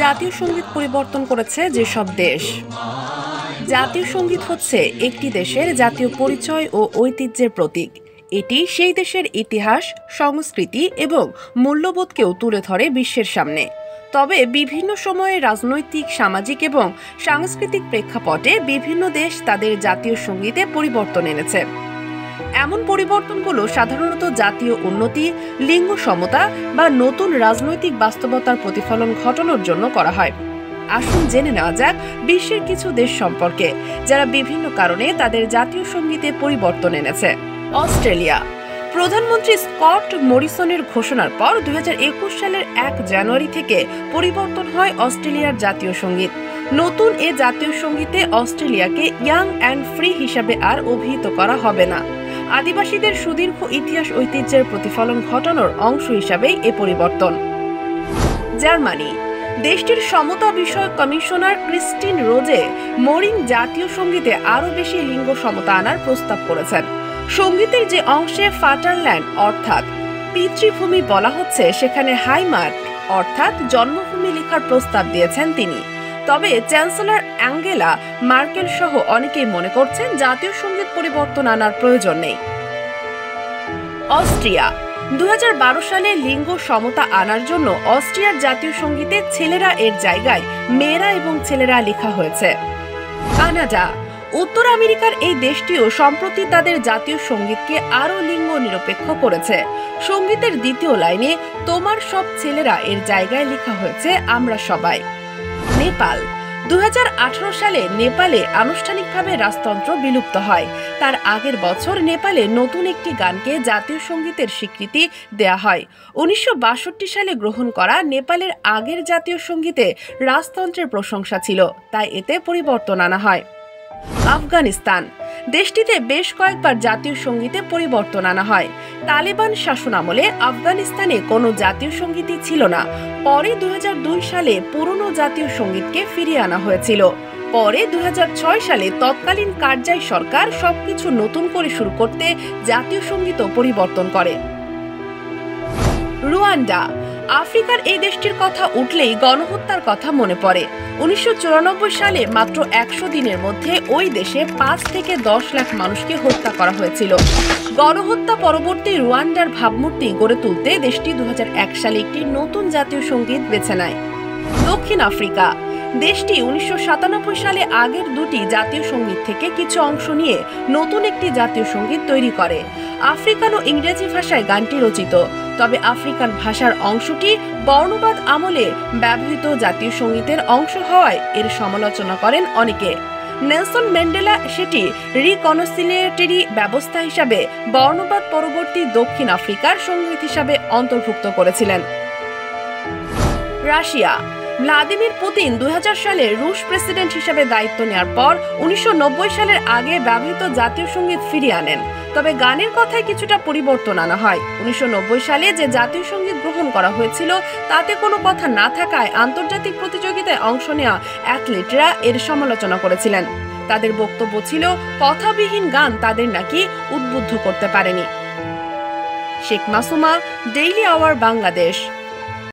জাতীয় সঙ্গীত পরিবর্তন করেছে যেসব দেশ। জাতীয় সঙ্গীত হচ্ছে একটি দেশের জাতীয় পরিচয় ও ঐতিহ্যের প্রতীক। এটি সেই দেশের ইতিহাস, সংস্কৃতি এবং মূল্যবোধকেও তুলে ধরে বিশ্বের সামনে। তবে বিভিন্ন সময়ে রাজনৈতিক, সামাজিক এবং সাংস্কৃতিক প্রেক্ষাপটে বিভিন্ন দেশ তাদের জাতীয় সঙ্গীতে পরিবর্তন এনেছে। এমন পরিবর্তনগুলো সাধারণত জাতীয় উন্নতি, লিঙ্গ সমতা বা নতুন রাজনৈতিক বাস্তবতার প্রতিফলন ঘটানোর জন্য করা হয়। আসুন জেনে নেওয়া যাক বিশ্বের কিছু দেশ সম্পর্কে যারা বিভিন্ন কারণে তাদের জাতীয় সঙ্গীতে পরিবর্তন এনেছে। অস্ট্রেলিয়া। প্রধানমন্ত্রী স্কট মরিসনের ঘোষণার পর 2021 সালের 1 জানুয়ারি থেকে পরিবর্তন হয় অস্ট্রেলিয়ার জাতীয় সঙ্গীত। নতুন এ জাতীয় সঙ্গীতে অস্ট্রেলিয়াকে ইয়াং অ্যান্ড ফ্রি হিসাবে আর অভিহিত করা হবে না। আদিবাসীদের সুদীর্ঘ ইতিহাস ঐতিহ্যের প্রতিফলন ঘটানোর অংশ হিসাবেই এ পরিবর্তন। জার্মানি। দেশটির সমতা বিষয়ক কমিশনার ক্রিস্টিন রোজে মরিন জাতীয় সঙ্গীতে আরও বেশি লিঙ্গ সমতা আনার প্রস্তাব করেছেন। সঙ্গীতের যে অংশে ফাটারল্যান্ড অর্থাৎ পিতৃভূমি বলা হচ্ছে, সেখানে হাইমার্ট অর্থাৎ জন্মভূমি লেখার প্রস্তাব দিয়েছেন তিনি। তবে চ্যান্সেলর অ্যাঙ্গেলা মার্কেল সহ অনেকেই মনে করছেন জাতীয় সঙ্গীত পরিবর্তন আনার প্রয়োজন নেই। অস্ট্রিয়া। 2012 সালে লিঙ্গ সমতা আনার জন্য অস্ট্রিয়ার জাতীয় সঙ্গীতে ছেলেরা এর জায়গায় মেয়েরা এবং ছেলেরা লেখা হয়েছে। কানাডা। উত্তর আমেরিকার এই দেশটিও সম্প্রতি তাদের জাতীয় সঙ্গীতকে আরও লিঙ্গ নিরপেক্ষ করেছে। সঙ্গীতের দ্বিতীয় লাইনে তোমার সব ছেলেরা এর জায়গায় লেখা হয়েছে আমরা সবাই। নেপাল। 2018 সালে নেপালে আনুষ্ঠানিকভাবে রাজতন্ত্র বিলুপ্ত হয়। তার আগের বছর নেপালে নতুন একটি গানকে জাতীয় সঙ্গীতের স্বীকৃতি দেয়া হয়। 1962 সালে গ্রহণ করা নেপালের আগের জাতীয় সঙ্গীতে রাজতন্ত্রের প্রশংসা ছিল, তাই এতে পরিবর্তন আনা হয়। আফগানিস্তান। দেশটিতে বেশ কয়েকবার জাতীয় সঙ্গীতে পরিবর্তন আনা হয়। তালেবান শাসনামলে আফগানিস্তানে কোনো জাতীয় সঙ্গীতই ছিল না। পরে 2002 সালে পুরনো জাতীয় সঙ্গীতকে ফিরিয়ে আনা হয়েছিল। পরে 2006 সালে তৎকালীন কারজাই সরকার সবকিছু নতুন করে শুরু করতে জাতীয় সঙ্গীতও পরিবর্তন করে। রুয়ান্ডা। আফ্রিকার এই দেশটির কথা উঠলেই গণহত্যার কথা মনে পড়ে। 1994 সালে মাত্র 100 দিনের মধ্যে ওই দেশে 5 থেকে 10 লাখ মানুষকে হত্যা করা হয়েছিল। গণহত্যা পরবর্তী রুয়ান্ডার ভাবমূর্তি গড়ে তুলতে দেশটি 2001 সালে একটি নতুন জাতীয় সঙ্গীত বেছে নেয়। দক্ষিণ আফ্রিকা। দেশটি 1997 সালে আগের দুটি জাতীয় সঙ্গীত থেকে কিছু অংশ নিয়ে নতুন একটি জাতীয় সঙ্গীত তৈরি করে। আফ্রিকান ও ইংরেজি ভাষায় গানটি রচিত, তবে আফ্রিকান ভাষার অংশটি বর্ণবাদ আমলে ব্যবহৃত জাতীয় সঙ্গীতের অংশ হওয়ায় এর সমালোচনা করেন অনেকে। নেলসন ম্যান্ডেলা সেটি রিকনসিলিয়েটরি ব্যবস্থা হিসাবে বর্ণবাদ পরবর্তী দক্ষিণ আফ্রিকার সঙ্গীত হিসাবে অন্তর্ভুক্ত করেছিলেন। রাশিয়া। ভ্লাদিমির পুতিন 2000 সালে রুশ প্রেসিডেন্ট হিসেবে দায়িত্ব নেওয়ার পর 1990 সালের আগে ব্যবহৃত জাতীয় সঙ্গীত ফিরিয়ে আনেন, তবে গানের কথায় কিছুটা পরিবর্তন আনা হয়। 1990 সালে যে জাতীয় সঙ্গীত গ্রহণ করা হয়েছিল তাতে কোনো কথা না থাকায় আন্তর্জাতিক প্রতিযোগিতায় অংশ নেওয়া অ্যাথলেটরা এর সমালোচনা করেছিলেন। তাদের বক্তব্য ছিল কথাবিহীন গান তাদের নাকি উদ্বুদ্ধ করতে পারেনি। Sheikh Masuma, daily hour, Bangladesh.